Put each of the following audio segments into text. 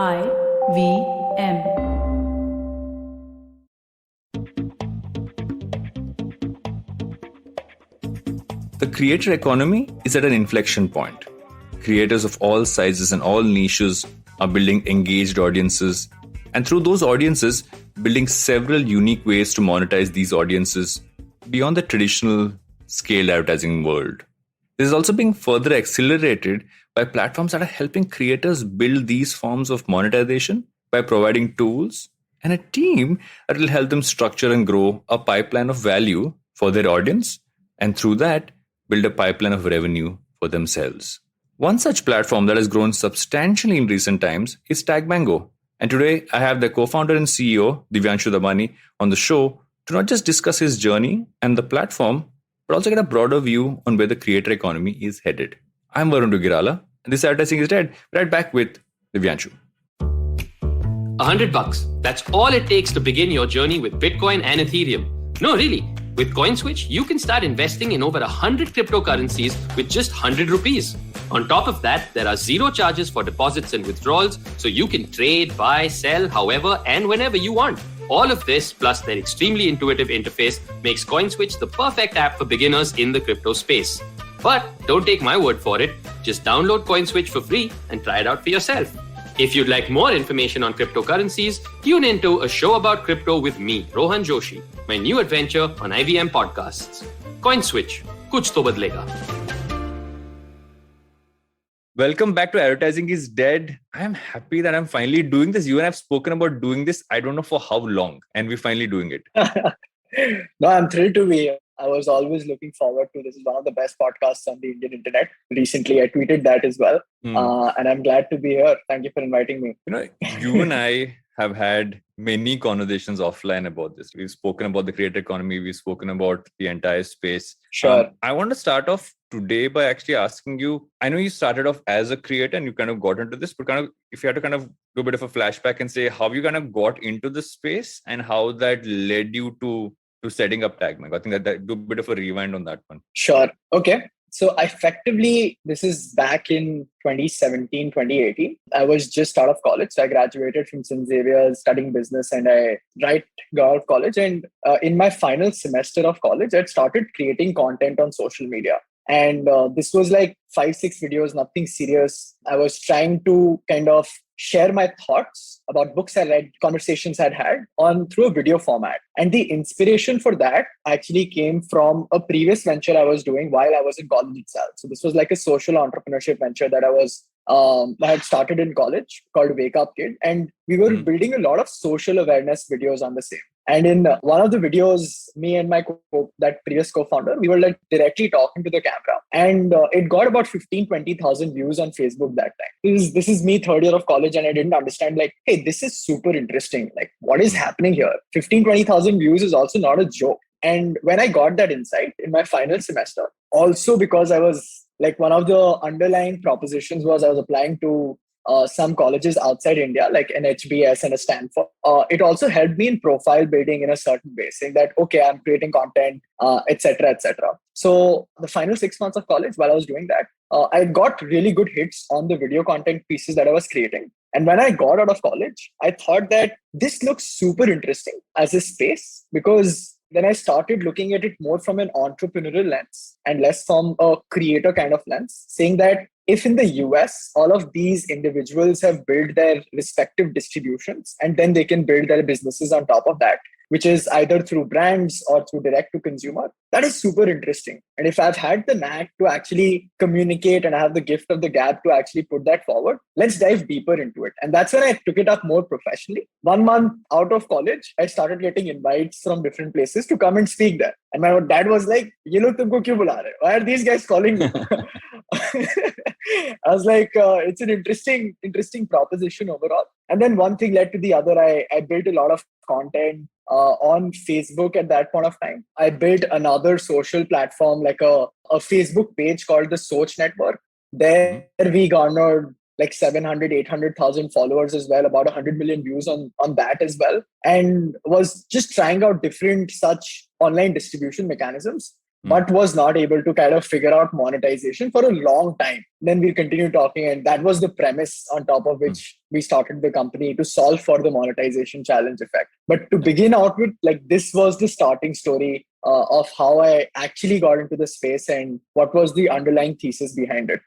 IVM. The creator economy is at an inflection point. Creators of all sizes and all niches are building engaged audiences, and through those audiences, building several unique ways to monetize these audiences beyond the traditional scaled advertising world. This is also being further accelerated by platforms that are helping creators build these forms of monetization by providing tools and a team that will help them structure and grow a pipeline of value for their audience, and through that, build a pipeline of revenue for themselves. One such platform that has grown substantially in recent times is TagMango. And today I have the co-founder and CEO, Divyanshu Damani, on the show to not just discuss his journey and the platform, but also get a broader view on where the creator economy is headed. I'm Varun Dugirala, and this Advertising is Dead. Right back with Divyanshu. $100. That's all it takes to begin your journey with Bitcoin and Ethereum. No, really. With CoinSwitch, you can start investing in over 100 cryptocurrencies with just 100 rupees. On top of that, there are zero charges for deposits and withdrawals, so you can trade, buy, sell, however and whenever you want. All of this, plus their extremely intuitive interface, makes CoinSwitch the perfect app for beginners in the crypto space. But don't take my word for it. Just download CoinSwitch for free and try it out for yourself. If you'd like more information on cryptocurrencies, tune into a show about crypto with me, Rohan Joshi, my new adventure on IVM podcasts. CoinSwitch, kuch to badlega. Welcome back to Advertising is Dead. I am happy that I'm finally doing this. You and I have spoken about doing this, I don't know for how long, and we're finally doing it. No, I'm thrilled to be here. I was always looking forward to this. Is one of the best podcasts on the Indian internet. Recently, I tweeted that as well. And I'm glad to be here. Thank you for inviting me. You and I have had many conversations offline about this. We've spoken about the creator economy. We've spoken about the entire space. Sure. I want to start off today by actually asking you, I know you started off as a creator and you kind of got into this, but kind of if you had to kind of do a bit of a flashback and say how you kind of got into the space and how that led you to setting up TagMango. I think that do a bit of a rewind on that one. Sure. Okay. So effectively, this is back in 2017, 2018. I was just out of college. So I graduated from St. Xavier's studying business and I got out of college. And in my final semester of college, I started creating content on social media. And this was like 5-6 videos, nothing serious. I was trying to kind of share my thoughts about books I read, conversations I'd had through a video format. And the inspiration for that actually came from a previous venture I was doing while I was in college itself. So this was like a social entrepreneurship venture that I had started in college called Wake Up Kid. And we were building a lot of social awareness videos on the same. And in one of the videos, me and that previous co-founder, we were like directly talking to the camera. And it got about 15,000-20,000 views on Facebook that time. This is me third year of college and I didn't understand like, hey, this is super interesting. Like what is happening here? 15,000-20,000 views is also not a joke. And when I got that insight in my final semester, also because I was like one of the underlying propositions was I was applying to some colleges outside India, like an HBS and a Stanford. It also helped me in profile building in a certain way, saying that, okay, I'm creating content, etc., etc. So the final 6 months of college, while I was doing that, I got really good hits on the video content pieces that I was creating. And when I got out of college, I thought that this looks super interesting as a space because then I started looking at it more from an entrepreneurial lens and less from a creator kind of lens, saying that if in the US, all of these individuals have built their respective distributions and then they can build their businesses on top of that, which is either through brands or through direct to consumer, that is super interesting. And if I've had the knack to actually communicate and I have the gift of the gab to actually put that forward, let's dive deeper into it. And that's when I took it up more professionally. 1 month out of college, I started getting invites from different places to come and speak there. And my dad was like, "Ye log tumko kyun bula rahe? Why are these guys calling me?" I was like, it's an interesting proposition overall. And then one thing led to the other. I built a lot of content on Facebook at that point of time. I built another social platform, like a Facebook page called the Soch Network. There we garnered like 700,000-800,000 followers as well, about 100 million views on that as well, and was just trying out different such online distribution mechanisms, but was not able to kind of figure out monetization for a long time. Then we continued talking, and that was the premise on top of which we started the company to solve for the monetization challenge effect. But to begin out with, like, this was the starting story of how I actually got into the space and what was the underlying thesis behind it.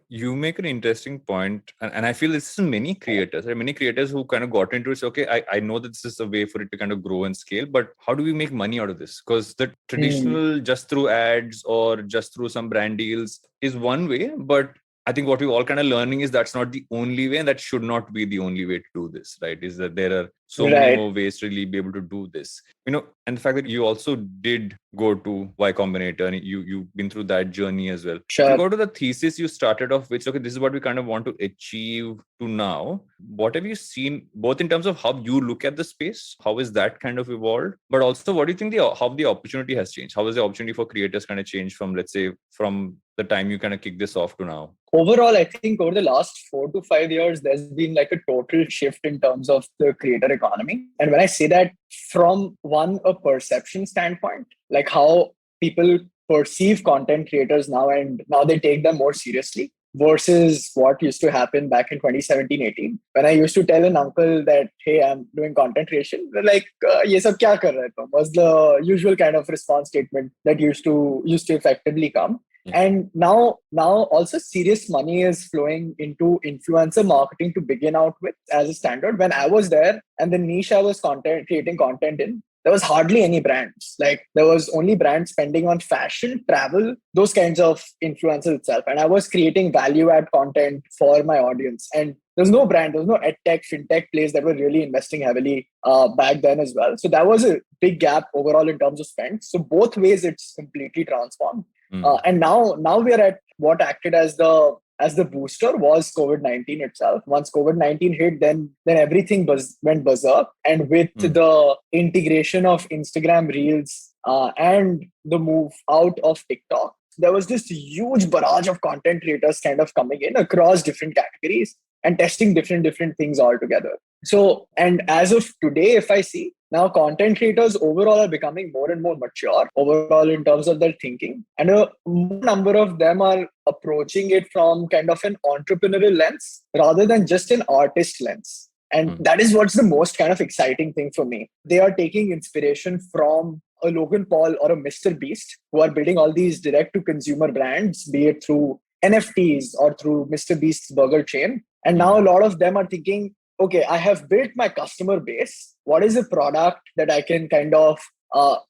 You make an interesting point, and I feel this is many creators, right? Many creators who kind of got into it. Okay, I know that this is a way for it to kind of grow and scale, but how do we make money out of this? Because the traditional just through ads or just through some brand deals is one way, but I think what we're all kind of learning is that's not the only way, and that should not be the only way to do this, right? Is that there are so many more ways to really be able to do this. And the fact that you also did go to Y Combinator and you've been through that journey as well. Sure. So go to the thesis you started off with, okay, this is what we kind of want to achieve to now. What have you seen, both in terms of how you look at the space, how is that kind of evolved, but also what do you think how the opportunity has changed? How has the opportunity for creators kind of changed from, let's say, from the time you kind of kick this off to now? Overall, I think over the last 4 to 5 years, there's been like a total shift in terms of the creator economy. And when I say that, from a perception standpoint, like how people perceive content creators now, and now they take them more seriously versus what used to happen back in 2017-18. When I used to tell an uncle that, hey, I'm doing content creation, they're like, ye sab kya kar rahe tum? Was the usual kind of response statement that used to effectively come. And now also serious money is flowing into influencer marketing to begin out with as a standard. When I was there and the niche I was creating content in, there was hardly any brands. Like there was only brands spending on fashion, travel, those kinds of influencers itself. And I was creating value add content for my audience. And there's no brand, there's no edtech, fintech plays that were really investing heavily back then as well. So that was a big gap overall in terms of spend. So both ways it's completely transformed. And now we are at what acted as the booster was COVID-19 itself. Once COVID-19 hit, then everything went berserk. And with the integration of Instagram Reels and the move out of TikTok, there was this huge barrage of content creators kind of coming in across different categories and testing different things altogether. So, and as of today, if I see, now content creators overall are becoming more and more mature overall in terms of their thinking. And a number of them are approaching it from kind of an entrepreneurial lens rather than just an artist lens. And that is what's the most kind of exciting thing for me. They are taking inspiration from a Logan Paul or a Mr. Beast who are building all these direct to consumer brands, be it through NFTs or through Mr. Beast's burger chain. And now a lot of them are thinking, okay, I have built my customer base. What is a product that I can kind of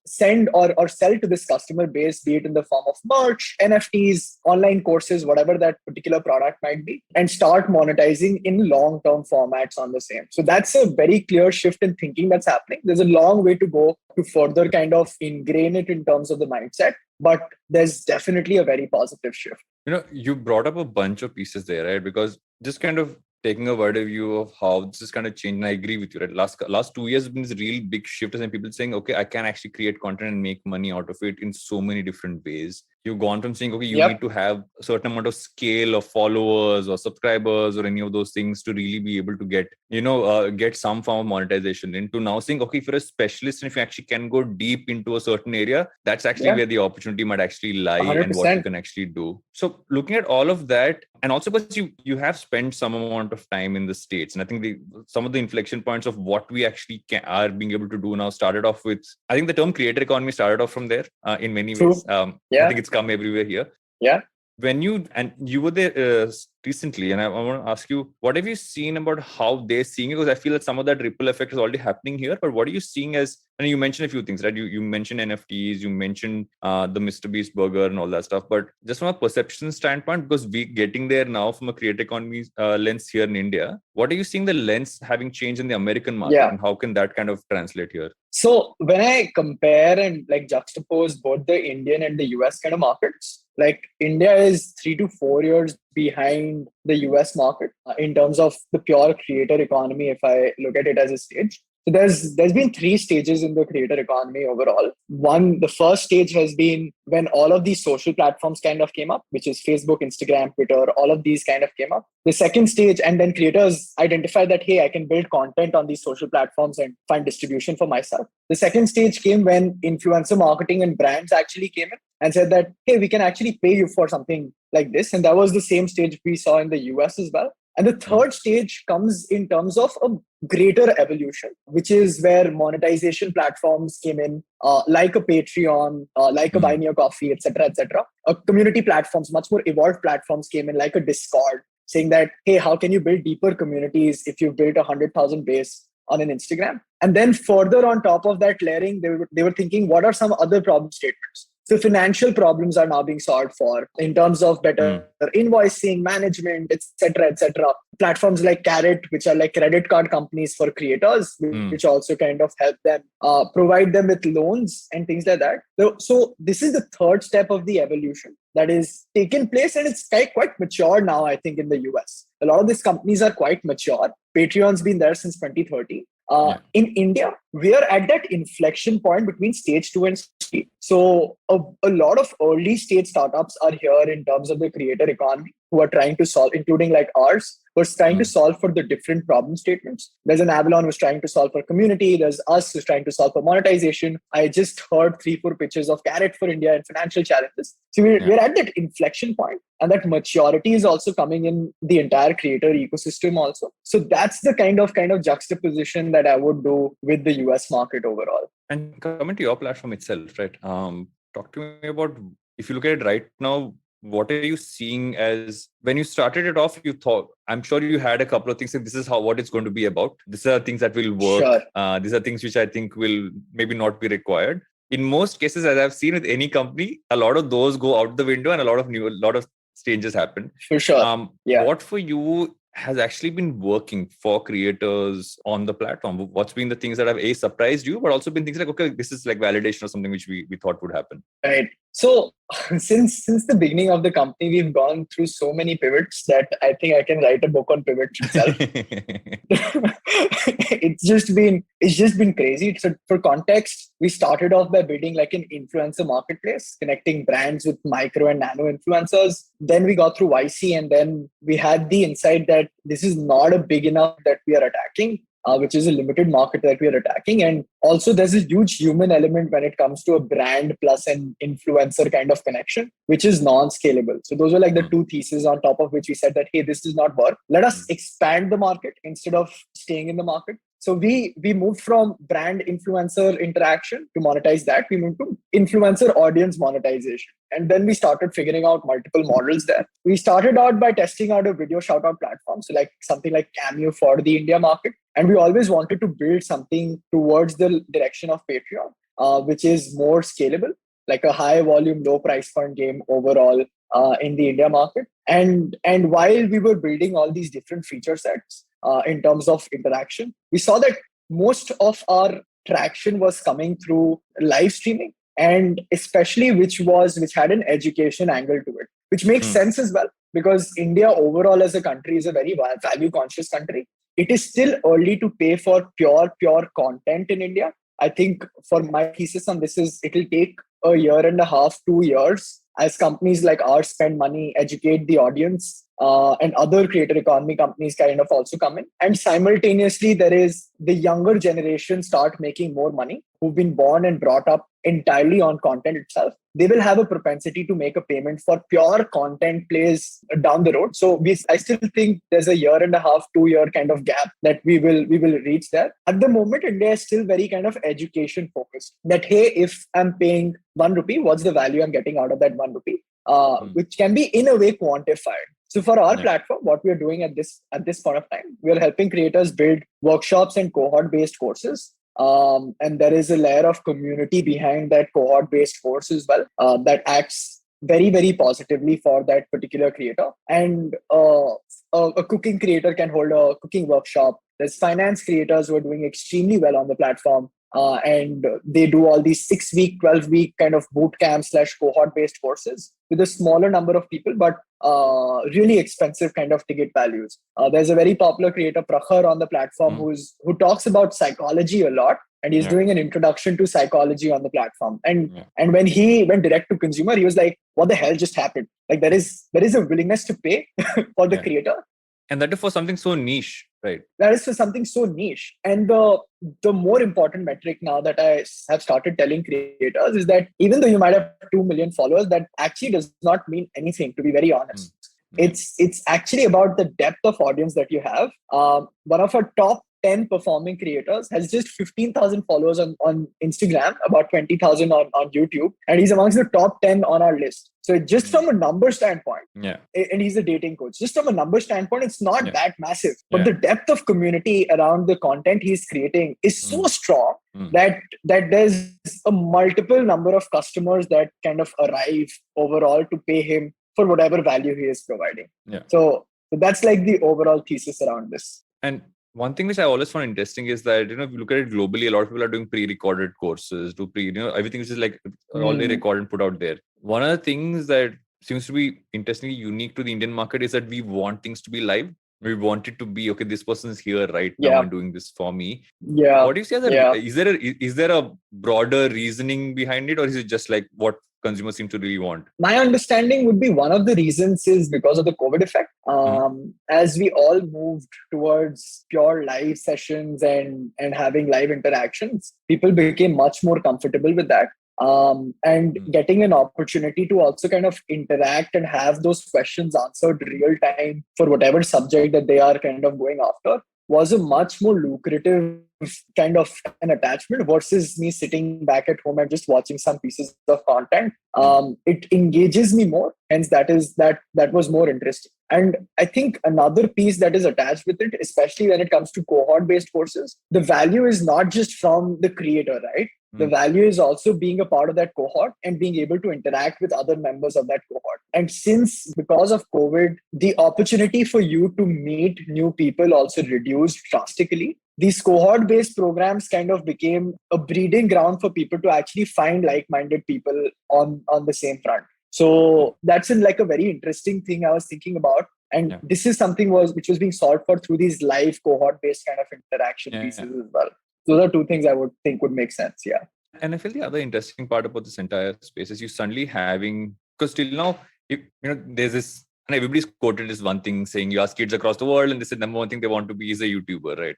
send or sell to this customer base, be it in the form of merch, NFTs, online courses, whatever that particular product might be, and start monetizing in long-term formats on the same. So that's a very clear shift in thinking that's happening. There's a long way to go to further kind of ingrain it in terms of the mindset, but there's definitely a very positive shift. You brought up a bunch of pieces there, right? Because just kind of taking a wider view of how this is kind of changed, and I agree with you, right? Last 2 years has been this real big shift and people saying, okay, I can actually create content and make money out of it in so many different ways. You've gone from saying, okay, you need to have a certain amount of scale of followers or subscribers or any of those things to really be able to get some form of monetization, into now saying, okay, if you're a specialist and if you actually can go deep into a certain area, that's actually where the opportunity might actually lie 100%. And what you can actually do. So looking at all of that, and also because you have spent some amount of time in the States, and I think some of the inflection points of what we actually are being able to do now started off with, I think the term creator economy started off from there in many ways. I think it's come everywhere here. Yeah. When you were there recently, and I want to ask you, what have you seen about how they're seeing it? Because I feel that some of that ripple effect is already happening here. But what are you seeing as, and you mentioned a few things, right? You mentioned NFTs, you mentioned the Mr. Beast burger and all that stuff. But just from a perception standpoint, because we're getting there now from a creator economy lens here in India, what are you seeing the lens having changed in the American market? And how can that kind of translate here? So when I compare and like juxtapose both the Indian and the US kind of markets, like India is 3 to 4 years behind the US market in terms of the pure creator economy, if I look at it as a stage. So there's been 3 stages in the creator economy overall. The first stage has been when all of these social platforms kind of came up, which is Facebook, Instagram, Twitter, all of these kind of came up. The second stage, and then creators identified that, hey, I can build content on these social platforms and find distribution for myself. The second stage came when influencer marketing and brands actually came in and said that, hey, we can actually pay you for something like this. And that was the same stage we saw in the US as well. And the third stage comes in terms of a greater evolution, which is where monetization platforms came in, like a Patreon, like a Buy Me a Coffee, etc., etc. Community platforms, much more evolved platforms came in, like a Discord, saying that, hey, how can you build deeper communities if you've built 100,000 base on an Instagram? And then further on top of that layering, they were thinking, what are some other problem statements? So financial problems are now being solved for in terms of better invoicing, management, etc., etc. Platforms like Carrot, which are like credit card companies for creators, which also kind of help them provide them with loans and things like that. So this is the third step of the evolution that is taken place, and it's quite mature now, I think, in the US. A lot of these companies are quite mature. Patreon's been there since 2013. In India, we are at that inflection point between stage 2 and stage 3. So a lot of early stage startups are here in terms of the creator economy, who are trying to solve, including like ours, who's trying to solve for the different problem statements. There's an Avalon who's trying to solve for community. There's us who's trying to solve for monetization. I just heard 3-4 pitches of Carrot for India and financial challenges. So we're at that inflection point, and that maturity is also coming in the entire creator ecosystem also. So that's the kind of juxtaposition that I would do with the US market overall. And coming to your platform itself, right? Talk to me about, if you look at it right now, what are you seeing as, when you started it off, you thought, I'm sure you had a couple of things, and this is what it's going to be about. These are things that will work. Sure. These are things which I think will maybe not be required. In most cases, as I've seen with any company, a lot of those go out the window and a lot of changes happen. For sure. What for you has actually been working for creators on the platform? What's been the things that have surprised you, but also been things like, okay, this is like validation or something which we thought would happen? Right. So since the beginning of the company, we've gone through so many pivots that I think I can write a book on pivots itself. It's just been crazy. So for context, we started off by building like an influencer marketplace, connecting brands with micro and nano influencers. Then we got through YC, and then we had the insight that this is not a big enough that we are attacking. Which is a limited market that we are attacking. And also there's a huge human element when it comes to a brand plus an influencer kind of connection, which is non-scalable. So those are like the two theses on top of which we said that, hey, this does not work. Let us expand the market instead of staying in the market. So we moved from brand influencer interaction to monetize that. We moved to influencer audience monetization. And then we started figuring out multiple models there. We started out by testing out a video shoutout platform. So like something like Cameo for the India market. And we always wanted to build something towards the direction of Patreon, which is more scalable, like a high volume, low price point game overall in the India market. And while we were building all these different feature sets in terms of interaction, we saw that most of our traction was coming through live streaming, and especially which had an education angle to it, which makes sense as well, because India overall as a country is a very value conscious country. It is still early to pay for pure content in India. I think for my thesis on this is it'll take a year and a half, 2 years as companies like ours spend money, educate the audience, and other creator economy companies kind of also come in. And simultaneously, there is the younger generation start making more money, who've been born and brought up entirely on content itself. They will have a propensity to make a payment for pure content plays down the road. So I still think there's a year and a half, 2 year kind of gap that we will reach there. At the moment, India is still very kind of education focused. That, hey, if I'm paying 1 rupee, what's the value I'm getting out of that 1 rupee? Which can be in a way quantified. So for our platform, what we are doing at this point of time, we are helping creators build workshops and cohort-based courses. And there is a layer of community behind that cohort-based course as well that acts very, very positively for that particular creator. And a cooking creator can hold a cooking workshop. There's finance creators who are doing extremely well on the platform. And they do all these 6-week, 12-week kind of boot camp / cohort-based courses with a smaller number of people, but really expensive kind of ticket values. There's a very popular creator, Prakhar, on the platform who talks about psychology a lot, and he's doing an introduction to psychology on the platform. And when he went direct to consumer, he was like, "What the hell just happened?" Like there is a willingness to pay for the creator. And that is for something so niche, right? That is for something so niche. And the more important metric now that I have started telling creators is that even though you might have 2 million followers, that actually does not mean anything, to be very honest. It's actually about the depth of audience that you have. One of our top 10 performing creators has just 15,000 followers on Instagram, about 20,000 on YouTube, and he's amongst the top 10 on our list. So just from a number standpoint, and he's a dating coach. Just from a number standpoint, it's not that massive, but the depth of community around the content he's creating is so strong that there's a multiple number of customers that kind of arrive overall to pay him for whatever value he is providing. So that's like the overall thesis around this. And one thing which I always find interesting is that, if you look at it globally, a lot of people are doing pre-recorded courses, everything which is like already recorded and put out there. One of the things that seems to be interestingly unique to the Indian market is that we want things to be live. We want it to be, okay, this person is here right now and doing this for me. What do you say? Is there a broader reasoning behind it, or is it just like what consumers seem to really want? My understanding would be one of the reasons is because of the COVID effect. As we all moved towards pure live sessions and having live interactions, people became much more comfortable with that. And getting an opportunity to also kind of interact and have those questions answered real time for whatever subject that they are kind of going after was a much more lucrative kind of an attachment versus me sitting back at home and just watching some pieces of content. It engages me more, hence that was more interesting. And I think another piece that is attached with it, especially when it comes to cohort-based courses, the value is not just from the creator, right? The value is also being a part of that cohort and being able to interact with other members of that cohort. And because of COVID, the opportunity for you to meet new people also reduced drastically. These cohort-based programs kind of became a breeding ground for people to actually find like-minded people on the same front. So that's like a very interesting thing I was thinking about. And this is something which was being solved for through these live cohort-based kind of interaction pieces as well. Those are two things I would think would make sense. And I feel the other interesting part about this entire space is you suddenly having, because till now, there's this, and everybody's quoted this one thing saying you ask kids across the world and they said number one thing they want to be is a YouTuber, right?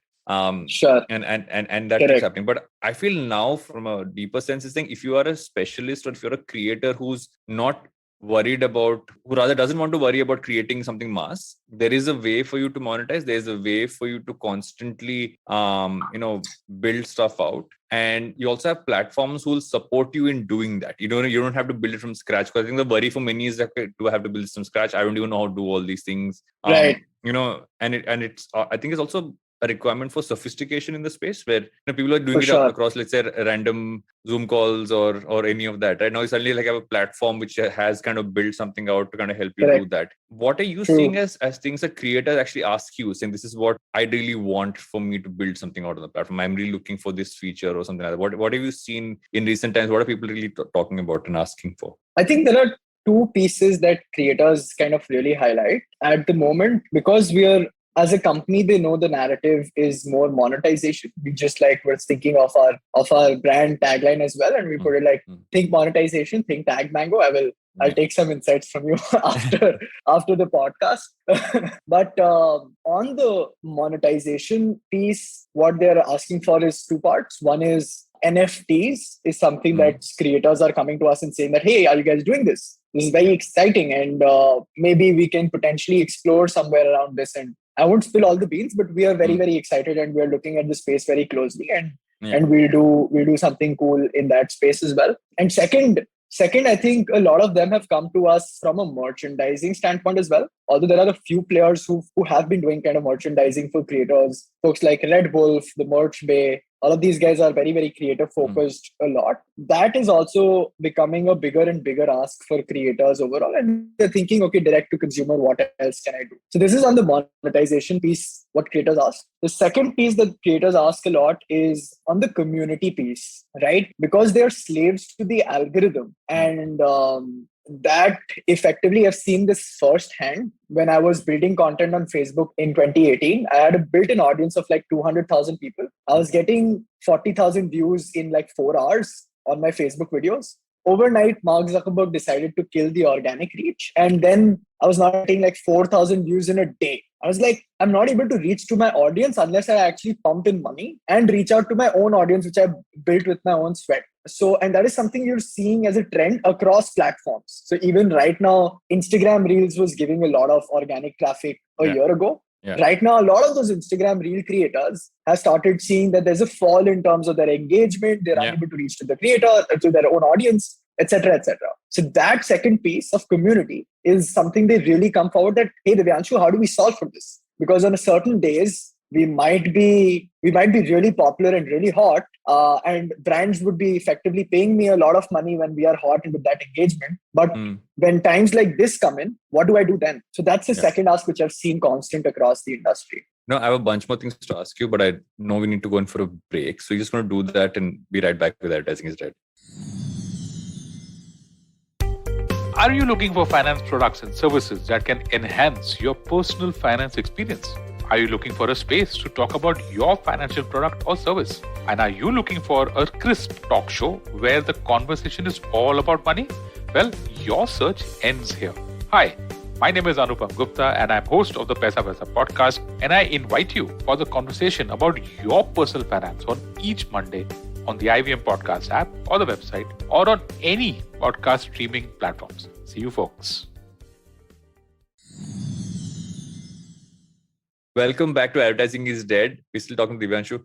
Sure. And that keeps happening. But I feel now from a deeper sense is saying if you are a specialist or if you're a creator who's not worried about, who rather doesn't want to worry about creating something mass, there is a way for you to monetize. There's a way for you to constantly build stuff out, and you also have platforms who will support you in doing that. You don't have to build it from scratch, because I think the worry for many is that, do I have to build it from scratch? I don't even know how to do all these things, right? And it's I think it's also a requirement for sophistication in the space where people are doing across, let's say, random Zoom calls or any of that. Right now, you suddenly have a platform which has kind of built something out to kind of help you do that. What are you seeing as things that creators actually ask you, saying this is what I really want for me to build something out on the platform? I'm really looking for this feature or something like that. What have you seen in recent times? What are people really talking about and asking for? I think there are two pieces that creators kind of really highlight at the moment, because as a company, they know the narrative is more monetization. We just we're thinking of our brand tagline as well, and we put it think monetization, think Tag Mango. I'll take some insights from you after the podcast. But on the monetization piece, what they're asking for is two parts. One is NFTs is something that creators are coming to us and saying that, hey, are you guys doing this? This is very exciting, and maybe we can potentially explore somewhere around this. And I won't spill all the beans, but we are very, very excited, and we are looking at the space very closely, and we'll do something cool in that space as well. And second, I think a lot of them have come to us from a merchandising standpoint as well. Although there are a few players who have been doing kind of merchandising for creators, folks like Red Wolf, the Merch Bay. All of these guys are very, very creative focused a lot. That is also becoming a bigger and bigger ask for creators overall. And they're thinking, okay, direct to consumer, what else can I do? So this is on the monetization piece, what creators ask. The second piece that creators ask a lot is on the community piece, right? Because they're slaves to the algorithm. And that effectively, I've seen this firsthand. When I was building content on Facebook in 2018, I had a built-in audience of 200,000 people. I was getting 40,000 views in 4 hours on my Facebook videos. Overnight, Mark Zuckerberg decided to kill the organic reach. And then I was not getting 4,000 views in a day. I was I'm not able to reach to my audience unless I actually pump in money and reach out to my own audience, which I built with my own sweat. And that is something you're seeing as a trend across platforms. So even right now, Instagram Reels was giving a lot of organic traffic a year ago. Yeah. Right now, a lot of those Instagram Reel creators have started seeing that there's a fall in terms of their engagement. They're unable to reach to the creator, to their own audience, etc., etc. So that second piece of community is something they really come forward that, hey, Divyanshu, how do we solve for this? Because on a certain days, we might be really popular and really hot, and brands would be effectively paying me a lot of money when we are hot and with that engagement. But when times like this come in, what do I do then? So that's the second ask which I've seen constant across the industry. No, I have a bunch more things to ask you, but I know we need to go in for a break. So you just want to do that and be right back with Advertising is Dead. Are you looking for finance products and services that can enhance your personal finance experience? Are you looking for a space to talk about your financial product or service? And are you looking for a crisp talk show where the conversation is all about money? Well, your search ends here. Hi, my name is Anupam Gupta and I'm host of the Paisa Vaisa podcast, and I invite you for the conversation about your personal finance on each Monday on the IVM Podcast app or the website or on any podcast streaming platforms. See you folks. Welcome back to Advertising is Dead. We're still talking to Divyanshu.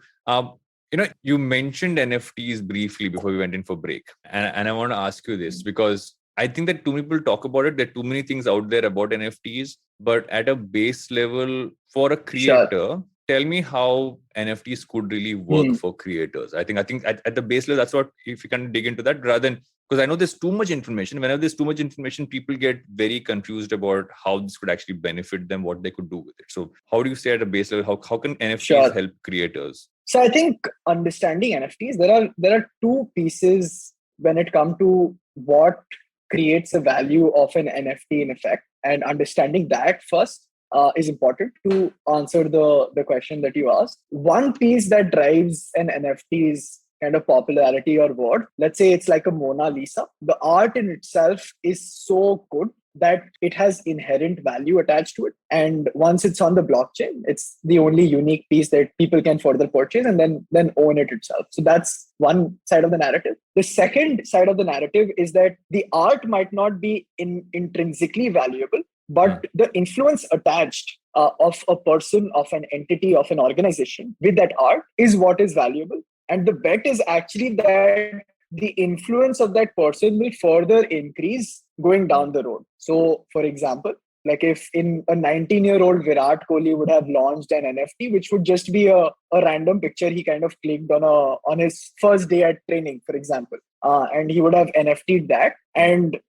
You mentioned NFTs briefly before we went in for break. And I want to ask you this because I think that too many people talk about it. There are too many things out there about NFTs, but at a base level for a creator, tell me how NFTs could really work for creators. I think at the base level, that's what, if you can dig into that rather than, because I know there's too much information. Whenever there's too much information, people get very confused about how this could actually benefit them, what they could do with it. So how do you say at a base level, how can NFTs help creators? So I think understanding NFTs, there are two pieces when it comes to what creates the value of an NFT in effect, and understanding that first is important to answer the question that you asked. One piece that drives an NFT's kind of popularity or word, let's say it's like a Mona Lisa. The art in itself is so good that it has inherent value attached to it. And once it's on the blockchain, it's the only unique piece that people can further purchase and then own it itself. So that's one side of the narrative. The second side of the narrative is that the art might not be intrinsically valuable, but the influence attached of a person, of an entity, of an organization with that art is what is valuable. And the bet is actually that the influence of that person will further increase going down the road. So, for example, like if in a 19-year-old Virat Kohli would have launched an NFT, which would just be a random picture he kind of clicked on his first day at training, for example. And he would have NFT'd that. And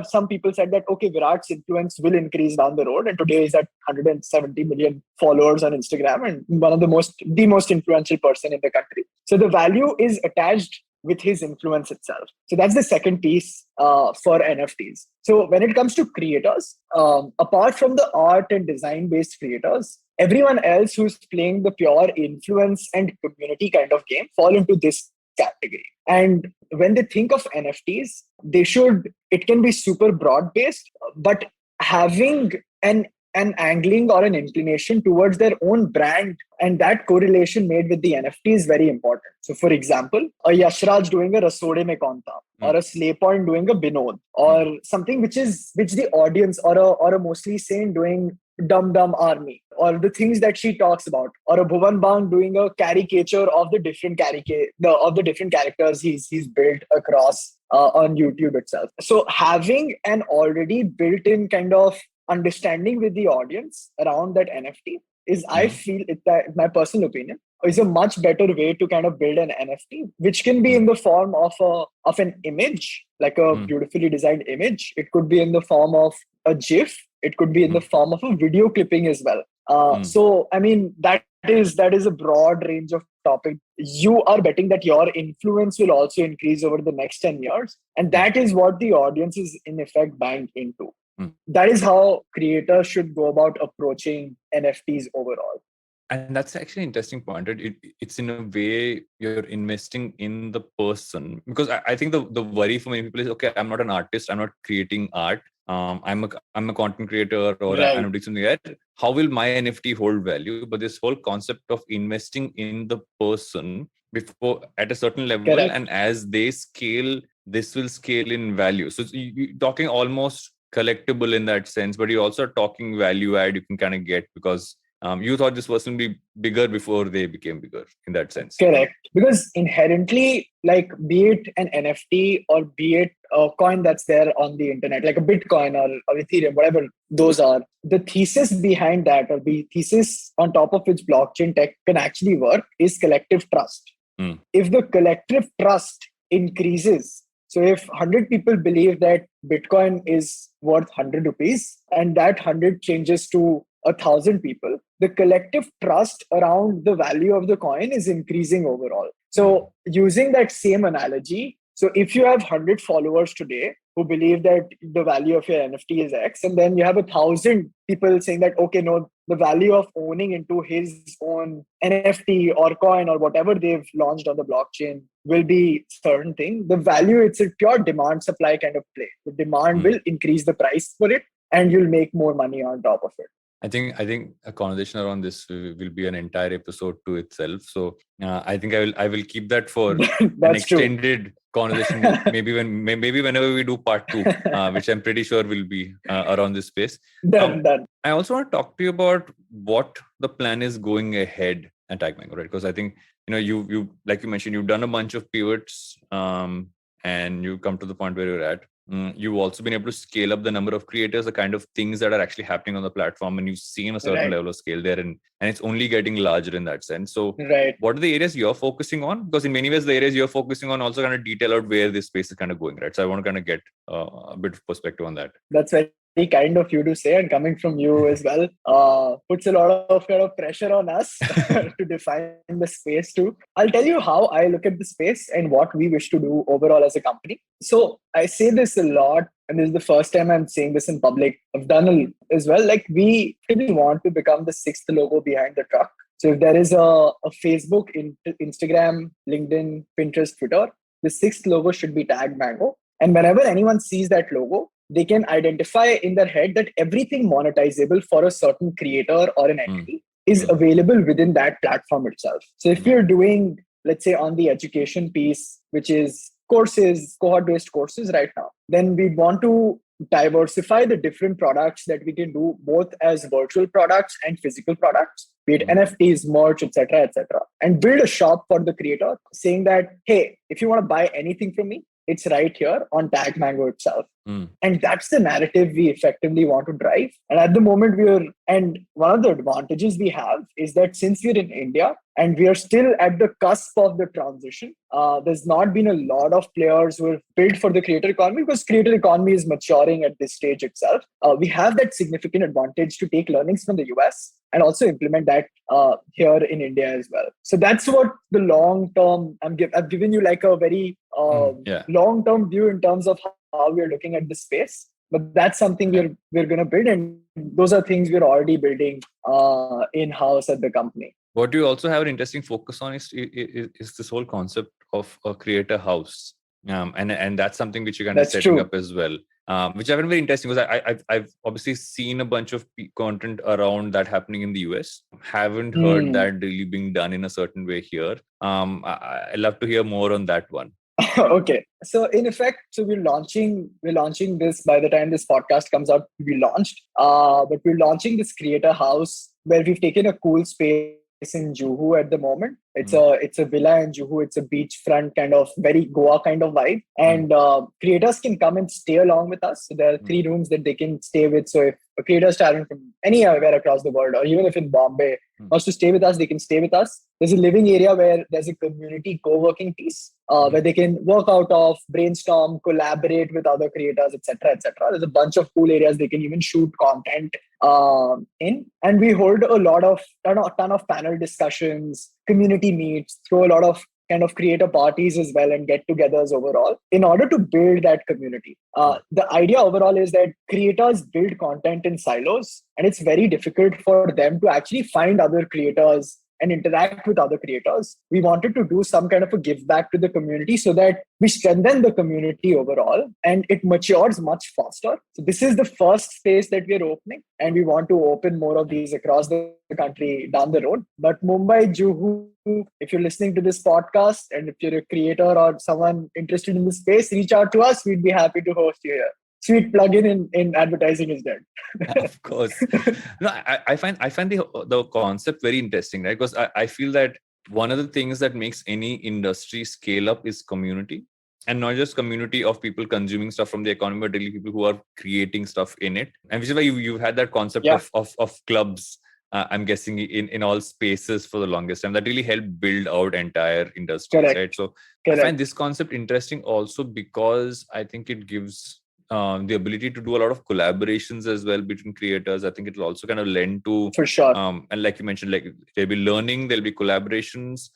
some people said that, okay, Virat's influence will increase down the road. And today he's at 170 million followers on Instagram and one of the most influential person in the country. So the value is attached with his influence itself. So that's the second piece for NFTs. So when it comes to creators, apart from the art and design-based creators, everyone else who's playing the pure influence and community kind of game fall into this category. And when they think of NFTs, it can be super broad-based, but having an angling or an inclination towards their own brand, and that correlation made with the NFT is very important. So for example, a Yashraj doing a Rasode Mein Kaun Tha, or a Slaypoint doing a Binod, or something which the audience or a mostly sane doing Dum Dum Army, or the things that she talks about, or a Bhuvan Bang doing a caricature of the different characters he's built across on YouTube itself. So having an already built-in kind of understanding with the audience around that NFT is, I feel, my personal opinion, is a much better way to kind of build an NFT, which can be in the form of an image, like a beautifully designed image. It could be in the form of a GIF. It could be in the form of a video clipping as well. So, I mean, that is a broad range of topic. You are betting that your influence will also increase over the next 10 years. And that is what the audience is in effect buying into. That is how creators should go about approaching NFTs overall. And that's actually an interesting point. It's in a way you're investing in the person, because I think the worry for many people is, okay, I'm not an artist, I'm not creating art. I'm a content creator, or I'm doing something else. How will my NFT hold value? But this whole concept of investing in the person before at a certain level, Correct. and as they scale, this will scale in value. So you're talking almost collectible in that sense, but you're also talking value add you can kind of get because you thought this person would be bigger before they became bigger in that sense. Correct. Because inherently, like be it an NFT or be it a coin that's there on the internet, like a Bitcoin or Ethereum, whatever those are, the thesis behind that or the thesis on top of which blockchain tech can actually work is collective trust. If the collective trust increases, so if 100 people believe that Bitcoin is worth 100 rupees and that 100 changes to 1,000 people, the collective trust around the value of the coin is increasing overall. So using that same analogy, so if you have 100 followers today who believe that the value of your NFT is X, and then you have 1,000 people saying that, okay, no, the value of owning into his own NFT or coin or whatever they've launched on the blockchain will be certain thing. The value, it's a pure demand supply kind of play. The demand will increase the price for it and you'll make more money on top of it. I think a conversation around this will be an entire episode to itself. So I think I will keep that for an extended conversation. maybe whenever we do part 2, which I'm pretty sure will be around this space. Done. I also want to talk to you about what the plan is going ahead at TagMango, right? Because I think you like you mentioned, you've done a bunch of pivots, and you come to the point where you're at. You've also been able to scale up the number of creators, the kind of things that are actually happening on the platform, and you've seen a certain level of scale there, and it's only getting larger in that sense. So what are the areas you're focusing on? Because in many ways, the areas you're focusing on also kind of detail out where this space is kind of going, right? So I want to kind of get a bit of perspective on that. That's very kind of you to say, and coming from you as well, puts a lot of kind of pressure on us to define the space too. I'll tell you how I look at the space and what we wish to do overall as a company. So I say this a lot, and this is the first time I'm saying this in public. I've done as well. Like, we really want to become the 6th logo behind the truck. So if there is a Facebook, Instagram, LinkedIn, Pinterest, Twitter, the 6th logo should be TagMango. And whenever anyone sees that logo, they can identify in their head that everything monetizable for a certain creator or an entity is available within that platform itself. So if you're doing, let's say, on the education piece, which is courses, cohort-based courses right now, then we want to diversify the different products that we can do both as virtual products and physical products, be it NFTs, merch, etc., and build a shop for the creator saying that, hey, if you want to buy anything from me, it's right here on TagMango itself. And that's the narrative we effectively want to drive. And at the moment and one of the advantages we have is that since we're in India and we are still at the cusp of the transition, there's not been a lot of players who are built for the creator economy because creator economy is maturing at this stage itself. We have that significant advantage to take learnings from the US and also implement that here in India as well. So that's what the long term, I've given you like a very long term view in terms of how we're looking at the space. But that's something we're going to build, and those are things we're already building in-house at the company. What you also have an interesting focus on is this whole concept of a creator house. And that's something which you're kind of setting up as well. Which I find very interesting because I've obviously seen a bunch of content around that happening in the US. Haven't heard that really being done in a certain way here. I'd love to hear more on that one. Okay. So in effect, we're launching this by the time this podcast comes out, we launched. But we're launching this creator house where we've taken a cool space in Juhu at the moment. It's a villa in Juhu. It's a beachfront kind of very Goa kind of vibe. And creators can come and stay along with us. So there are 3 rooms that they can stay with. So if a creator traveling from anywhere across the world, or even if in Bombay wants to stay with us, they can stay with us. There's a living area where there's a community co-working piece where they can work out of, brainstorm, collaborate with other creators, etc., etc. There's a bunch of cool areas they can even shoot content in. And we hold a ton of panel discussions, community meets, throw a lot of kind of creator parties as well and get-togethers overall in order to build that community. The idea overall is that creators build content in silos, and it's very difficult for them to actually find other creators and interact with other creators. We wanted to do some kind of a give back to the community so that we strengthen the community overall and it matures much faster. So this is the first space that we are opening, and we want to open more of these across the country down the road. But Mumbai, Juhu, if you're listening to this podcast and if you're a creator or someone interested in this space, reach out to us. We'd be happy to host you here. Sweet plug-in in advertising is dead. Of course. No, I find the concept very interesting, right? Because I feel that one of the things that makes any industry scale up is community. And not just community of people consuming stuff from the economy, but really people who are creating stuff in it. And which is why you've had that concept of clubs, I'm guessing, in all spaces for the longest time. That really helped build out entire industries, Correct. right? So Correct. I find this concept interesting also because I think it gives the ability to do a lot of collaborations as well between creators. I think it will also kind of lend to, for sure. And like you mentioned, like there'll be learning, there'll be collaborations,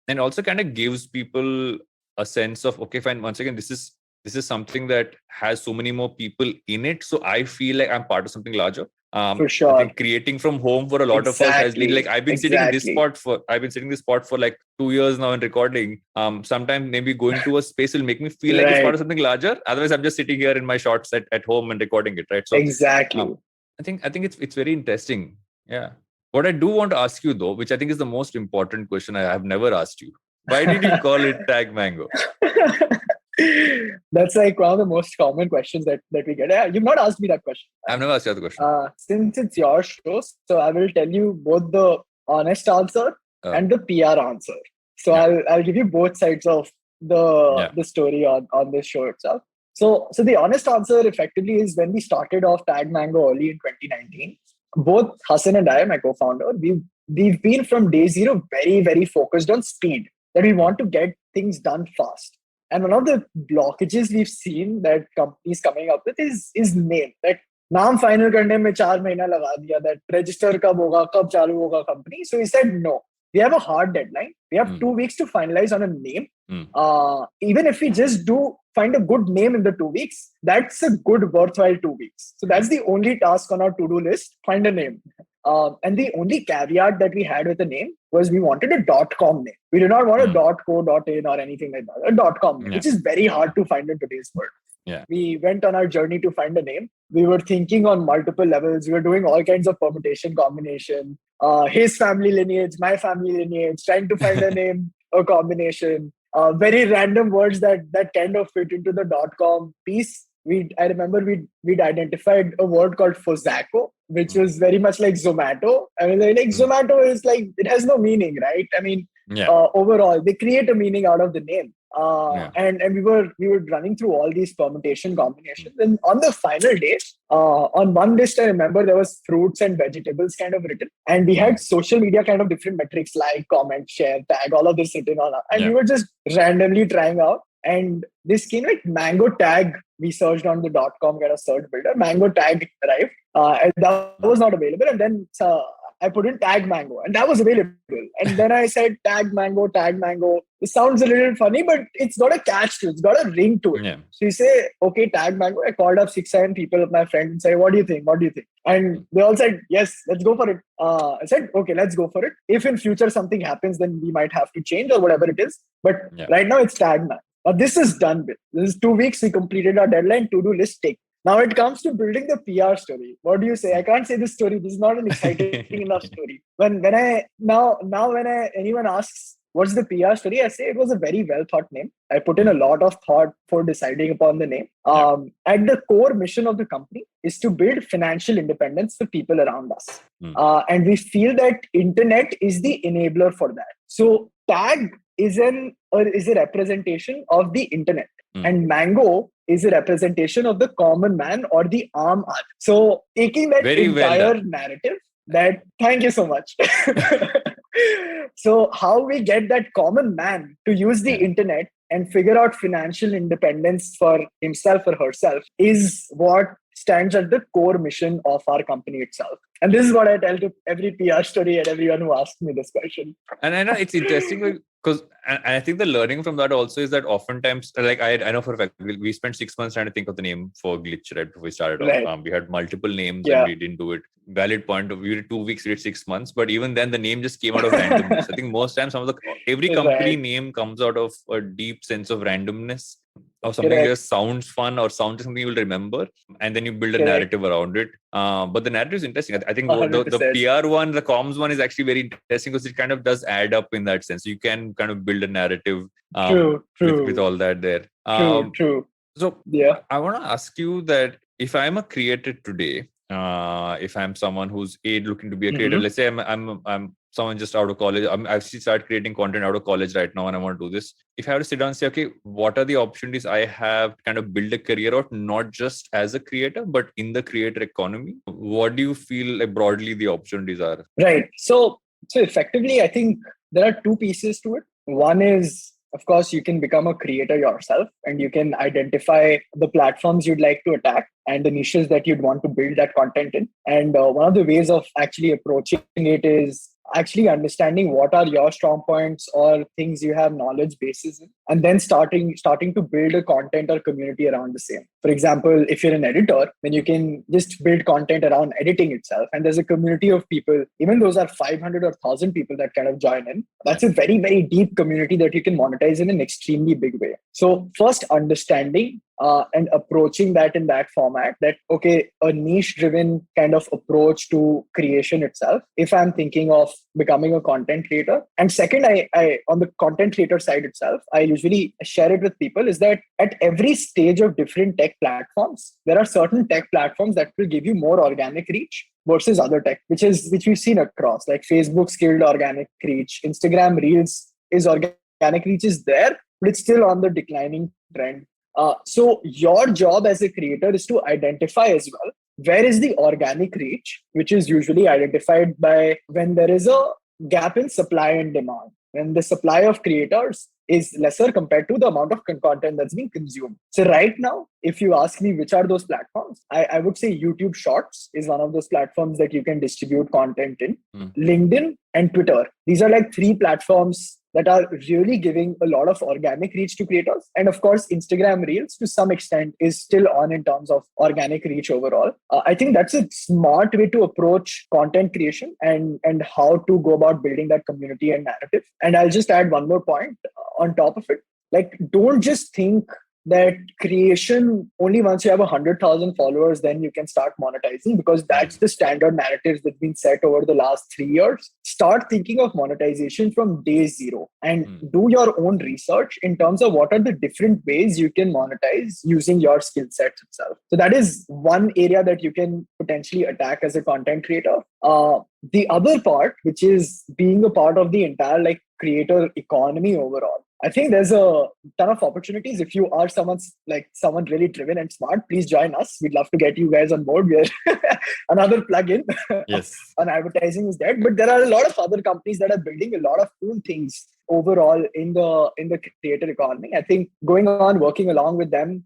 and also kind of gives people a sense of, okay, fine. Once again, this is something that has so many more people in it. So I feel like I'm part of something larger. For sure. I think creating from home for a lot of us has been like, I've been sitting in this spot for like 2 years now and recording. Sometimes maybe going to a space will make me feel like it's part of something larger. Otherwise, I'm just sitting here in my shorts at home and recording it, right? So exactly. I think it's very interesting. Yeah. What I do want to ask you though, which I think is the most important question I have never asked you. Why did you call it Tag Mango? That's like one of the most common questions that we get. Yeah, you've not asked me that question. I've never asked you the question. Since it's your show, so I will tell you both the honest answer and the PR answer. So I'll give you both sides of the story on this show itself. So the honest answer effectively is when we started off Tag Mango early in 2019, both Hassan and I, my co-founder, we've been from day zero very, very focused on speed, that we want to get things done fast. And one of the blockages we've seen that companies coming up with is name. That naam final karne mein 4 mahina laga diya, that register kab hoga, kab chalu hoga company. So we said no. We have a hard deadline. We have 2 weeks to finalize on a name. Even if we just find a good name in the 2 weeks, that's a good worthwhile 2 weeks. So that's the only task on our to-do list, find a name. And the only caveat that we had with the name was we wanted a .com name. We did not want a .co, .in or anything like that. A .com name, which is very hard to find in today's world. Yeah. We went on our journey to find a name. We were thinking on multiple levels. We were doing all kinds of permutation, combination, his family lineage, my family lineage, trying to find a name, a combination, very random words that kind of fit into the .com piece. I remember we'd identified a word called Fozaco, which was very much like Zomato. I mean, like Zomato is like, it has no meaning, right? I mean, overall, they create a meaning out of the name. And we were running through all these permutation combinations. And on the final day, on one list, I remember there was fruits and vegetables kind of written. And we had social media kind of different metrics like comment, share, tag, all of this written on. And we were just randomly trying out. And this came like Mango Tag. We searched on the .com kind of search builder. Mango Tag arrived. And that was not available. And then I put in Tag Mango and that was available. And then I said Tag Mango, Tag Mango. It sounds a little funny, but it's got a catch to it. It's got a ring to it. Yeah. So you say, okay, Tag Mango. I called up 6-7 people of my friends and said, what do you think? What do you think? And they all said, yes, let's go for it. I said, okay, let's go for it. If in future something happens, then we might have to change or whatever it is. But right now it's Tag Mango. Now this is done with. This is 2 weeks. We completed our deadline. To-do list take. Now it comes to building the PR story. What do you say? I can't say this story. This is not an exciting enough story. When anyone asks what's the PR story, I say it was a very well thought name. I put in a lot of thought for deciding upon the name. And the core mission of the company is to build financial independence for people around us. And we feel that internet is the enabler for that. So Tag is a representation of the internet, and Mango is a representation of the common man or the aam aadmi. So taking that entire narrative, thank you so much. So how we get that common man to use the internet and figure out financial independence for himself or herself is what stands at the core mission of our company itself. And this is what I tell to every PR story and everyone who asks me this question. And I know it's interesting because I think the learning from that also is that oftentimes, like I know for a fact, we spent 6 months trying to think of the name for Glitch right before we started Right. off. We had multiple names Yeah. and we didn't do it. Valid point of view, we did 2 weeks, we did 6 months, but even then the name just came out of randomness. I think most times every company Right. name comes out of a deep sense of randomness, or something Correct. that just sounds fun or sounds like something you will remember, and then you build a Correct. narrative around it. But the narrative is interesting. I think the 100%. PR one, the comms one is actually very interesting because it kind of does add up in that sense. You can kind of build a narrative True. with all that there. True. So Yeah. I want to ask you that if I'm a creator today, if I'm someone who's looking to be a creator, let's say I'm someone just out of college. I've actually started creating content out of college right now, and I want to do this. If I were to sit down and say, okay, what are the opportunities I have to kind of build a career out, not just as a creator, but in the creator economy, what do you feel like broadly the opportunities are? Right. So effectively, I think there are two pieces to it. One is, of course, you can become a creator yourself and you can identify the platforms you'd like to attack and the niches that you'd want to build that content in. And one of the ways of actually approaching it is actually understanding what are your strong points or things you have knowledge bases in, and then starting to build a content or community around the same. For example, if you're an editor, then you can just build content around editing itself, and there's a community of people, even those are 500 or 1,000 people that kind of join in. That's a very, very deep community that you can monetize in an extremely big way. So first, understanding and approaching that in that format, that okay, a niche driven kind of approach to creation itself, if I'm thinking of becoming a content creator. And second, I on the content creator side itself, I usually share it with people, is that at every stage of different tech platforms, there are certain tech platforms that will give you more organic reach versus other tech, which we've seen across, like Facebook scaled organic reach, Instagram Reels is organic reach is there, but it's still on the declining trend. So your job as a creator is to identify as well, where is the organic reach, which is usually identified by when there is a gap in supply and demand, when the supply of creators is lesser compared to the amount of content that's being consumed. So right now, if you ask me which are those platforms, I would say YouTube Shorts is one of those platforms that you can distribute content in. LinkedIn and Twitter. These are like 3 platforms that are really giving a lot of organic reach to creators. And of course, Instagram Reels to some extent is still on in terms of organic reach overall. I think that's a smart way to approach content creation and how to go about building that community and narrative. And I'll just add one more point on top of it. Like, don't just think that creation only once you have 100,000 followers, then you can start monetizing, because that's the standard narratives that's been set over the last 3 years. Start thinking of monetization from day zero and do your own research in terms of what are the different ways you can monetize using your skill sets itself. So that is one area that you can potentially attack as a content creator. The other part, which is being a part of the entire like creator economy overall, I think there's a ton of opportunities. If you are someone really driven and smart, please join us. We'd love to get you guys on board. We're another plugin. Yes. On advertising is dead, but there are a lot of other companies that are building a lot of cool things overall in the creator economy. I think going on, working along with them,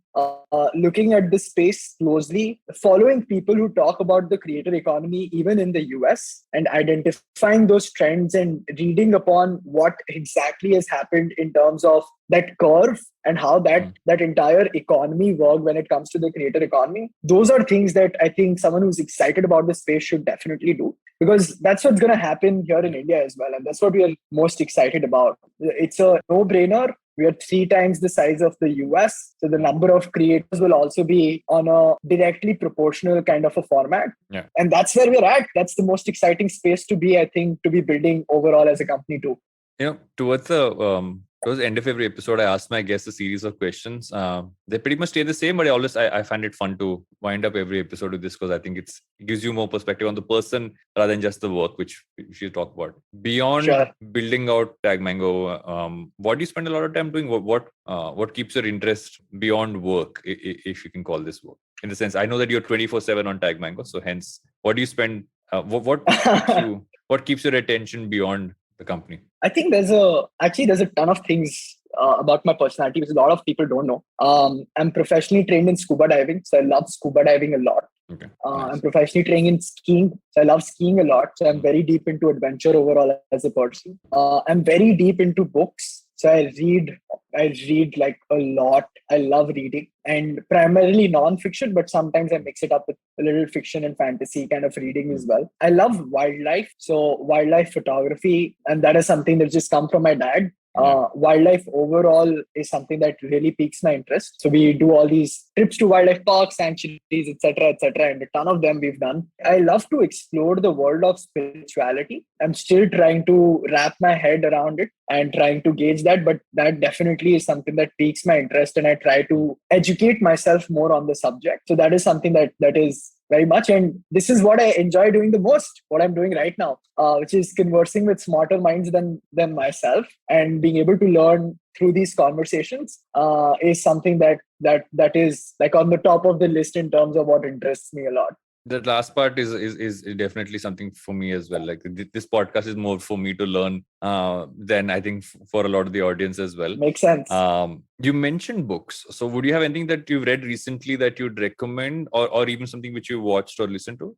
looking at this space closely, following people who talk about the creator economy even in the US, and identifying those trends and reading upon what exactly has happened in terms of that curve and how that entire economy worked when it comes to the creator economy. Those are things that I think someone who's excited about this space should definitely do, because that's what's going to happen here in India as well. And that's what we are most excited about. It's a no-brainer. We are 3 times the size of the US. So the number of creators will also be on a directly proportional kind of a format. Yeah. And that's where we're at. That's the most exciting space to be, I think, to be building overall as a company too. Towards the end of every episode, I ask my guests a series of questions. They pretty much stay the same, but I find it fun to wind up every episode with this, because I think it gives you more perspective on the person rather than just the work, which we should talk about. Beyond building out TagMango, what do you spend a lot of time doing? What keeps your interest beyond work, if you can call this work? In the sense, I know that you're 24/7 on TagMango, so hence, what do you spend? What keeps your attention beyond the company? I think there's a ton of things about my personality, which a lot of people don't know. I'm professionally trained in scuba diving, so I love scuba diving a lot. Okay. I'm professionally trained in skiing, so I love skiing a lot. So I'm very deep into adventure overall as a person. I'm very deep into books. So I read like a lot. I love reading, and primarily non-fiction, but sometimes I mix it up with a little fiction and fantasy kind of reading as well. I love wildlife, so wildlife photography, and that is something that just come from my dad. Wildlife overall is something that really piques my interest. So we do all these trips to wildlife parks, sanctuaries, etc., and a ton of them we've done. I love to explore the world of spirituality. I'm still trying to wrap my head around it and trying to gauge that, but that definitely is something that piques my interest, and I try to educate myself more on the subject. So that is something that is very much, and this is what I enjoy doing the most, what I'm doing right now, which is conversing with smarter minds than myself, and being able to learn through these conversations is something that is like on the top of the list in terms of what interests me a lot. The last part is definitely something for me as well. Like this podcast is more for me to learn than I think for a lot of the audience as well. Makes sense. You mentioned books. So would you have anything that you've read recently that you'd recommend, or even something which you watched or listened to?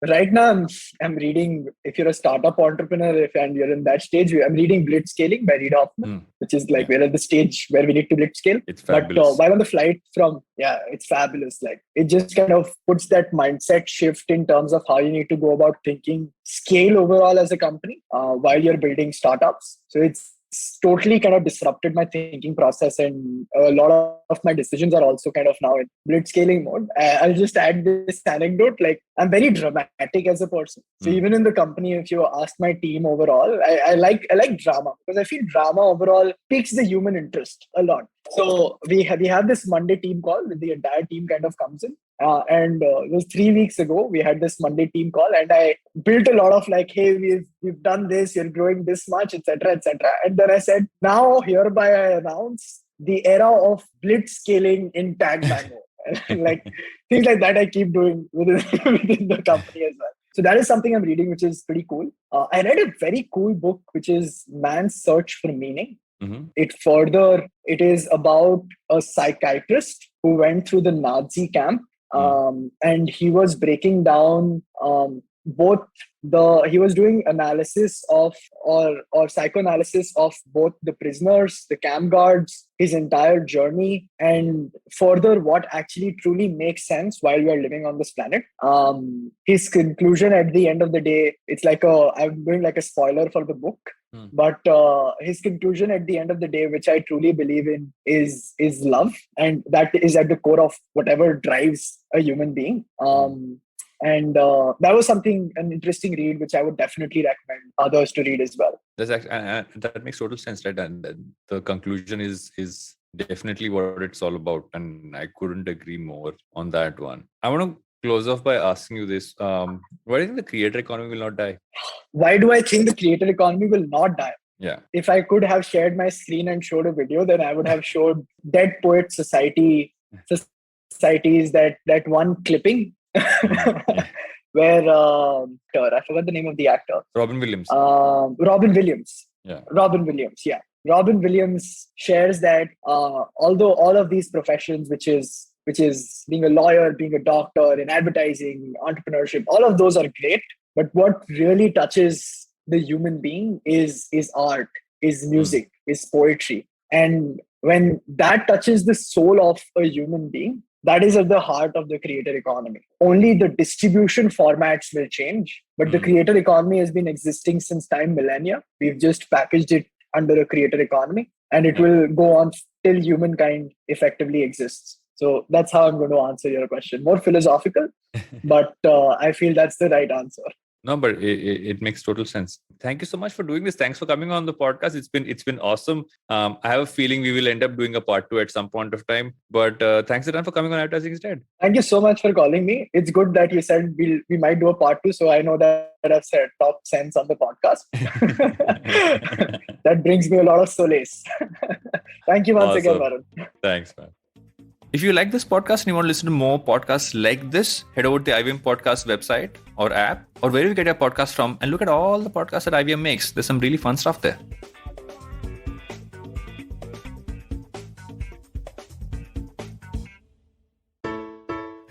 Right now I'm reading, if you're a startup entrepreneur, and you're in that stage, I'm reading Blitzscaling by Reid Hoffman, which is like we're at the stage where we need to blitzscale. It's fabulous. But while on the flight it's fabulous. Like it just kind of puts that mindset shift in terms of how you need to go about thinking scale overall as a company while you're building startups. So it's totally kind of disrupted my thinking process, and a lot of my decisions are also kind of now in blitzscaling mode. I'll just add this anecdote, like I'm very dramatic as a person. So even in the company, if you ask my team overall, I like drama, because I feel drama overall piques the human interest a lot. So we have this Monday team call with the entire team kind of comes in. And it was 3 weeks ago, we had this Monday team call, and I built a lot of like, hey, we've done this, you're growing this much, etc. And then I said, now hereby I announce the era of blitzscaling in TagMango. Like things like that I keep doing within the company as well. So that is something I'm reading, which is pretty cool. I read a very cool book, which is Man's Search for Meaning. Mm-hmm. It is about a psychiatrist who went through the Nazi camp. And he was breaking down he was doing analysis of or psychoanalysis of both the prisoners, the camp guards, his entire journey, and further what actually truly makes sense while we are living on this planet. His conclusion at the end of the day, it's like I'm doing like a spoiler for the book. But his conclusion at the end of the day, which I truly believe in, is love, and that is at the core of whatever drives a human being. And that was an interesting read, which I would definitely recommend others to read as well. That's actually, that makes total sense, right? And the conclusion is definitely what it's all about, and I couldn't agree more on that one. I want to close off by asking you this. Why do you think the creator economy will not die? Why do I think the creator economy will not die? Yeah. If I could have shared my screen and showed a video, then I would have showed Dead Poets Societies, that one clipping where I forgot the name of the actor. Robin Williams. Robin Williams. Yeah. Robin Williams shares that although all of these professions, which is being a lawyer, being a doctor, in advertising, entrepreneurship, all of those are great. But what really touches the human being is art, is music, is poetry. And when that touches the soul of a human being, that is at the heart of the creator economy. Only the distribution formats will change, but the creator economy has been existing since time millennia. We've just packaged it under a creator economy, and it will go on till humankind effectively exists. So that's how I'm going to answer your question. More philosophical, but I feel that's the right answer. No, but it makes total sense. Thank you so much for doing this. Thanks for coming on the podcast. It's been awesome. I have a feeling we will end up doing a part 2 at some point of time. But thanks again for coming on Advertising Instead. Thank you so much for calling me. It's good that you said we might do a part 2, so I know that I've said top sense on the podcast. That brings me a lot of solace. Thank you once again, Varun. Thanks, man. If you like this podcast and you want to listen to more podcasts like this, head over to the IVM Podcast website or app, or wherever you get your podcast from, and look at all the podcasts that IVM makes. There's some really fun stuff there.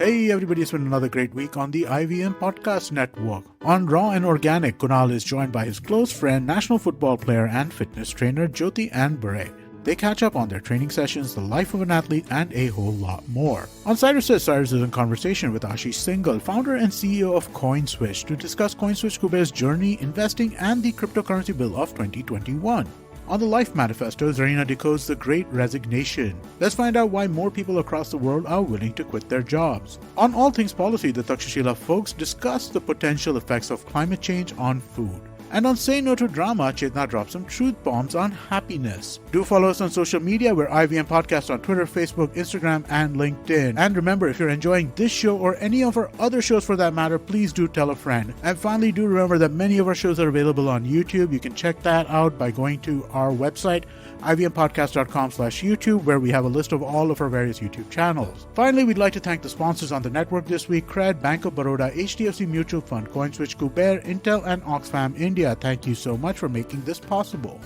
Hey everybody, it's been another great week on the IVM Podcast Network. On Raw and Organic, Kunal is joined by his close friend, national football player and fitness trainer Jyoti and Bure. They catch up on their training sessions, the life of an athlete, and a whole lot more. On Cyrus Says, Cyrus is in conversation with Ashish Singhal, founder and CEO of CoinSwitch, to discuss CoinSwitch Kuber's journey, investing, and the cryptocurrency bill of 2021. On the Life Manifesto, Zarina decodes the Great Resignation. Let's find out why more people across the world are willing to quit their jobs. On All Things Policy, the Takshashila folks discuss the potential effects of climate change on food. And on Say No to Drama, Chetna drops some truth bombs on happiness. Do follow us on social media. We're IVM Podcast on Twitter, Facebook, Instagram, and LinkedIn. And remember, if you're enjoying this show or any of our other shows for that matter, please do tell a friend. And finally, do remember that many of our shows are available on YouTube. You can check that out by going to our website, ivmpodcast.com/YouTube, where we have a list of all of our various YouTube channels. Finally, we'd like to thank the sponsors on the network this week: Cred, Bank of Baroda, HDFC Mutual Fund, CoinSwitch, Kuber, Intel, and Oxfam India. Thank you so much for making this possible.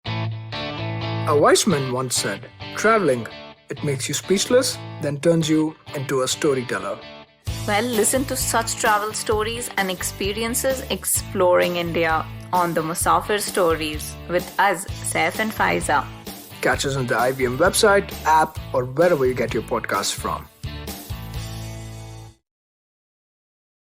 A wise man once said, "Traveling, it makes you speechless, then turns you into a storyteller." Well, listen to such travel stories and experiences exploring India on the Musafir Stories with us, Saif and Faiza. Catch us on the IVM website, app, or wherever you get your podcasts from.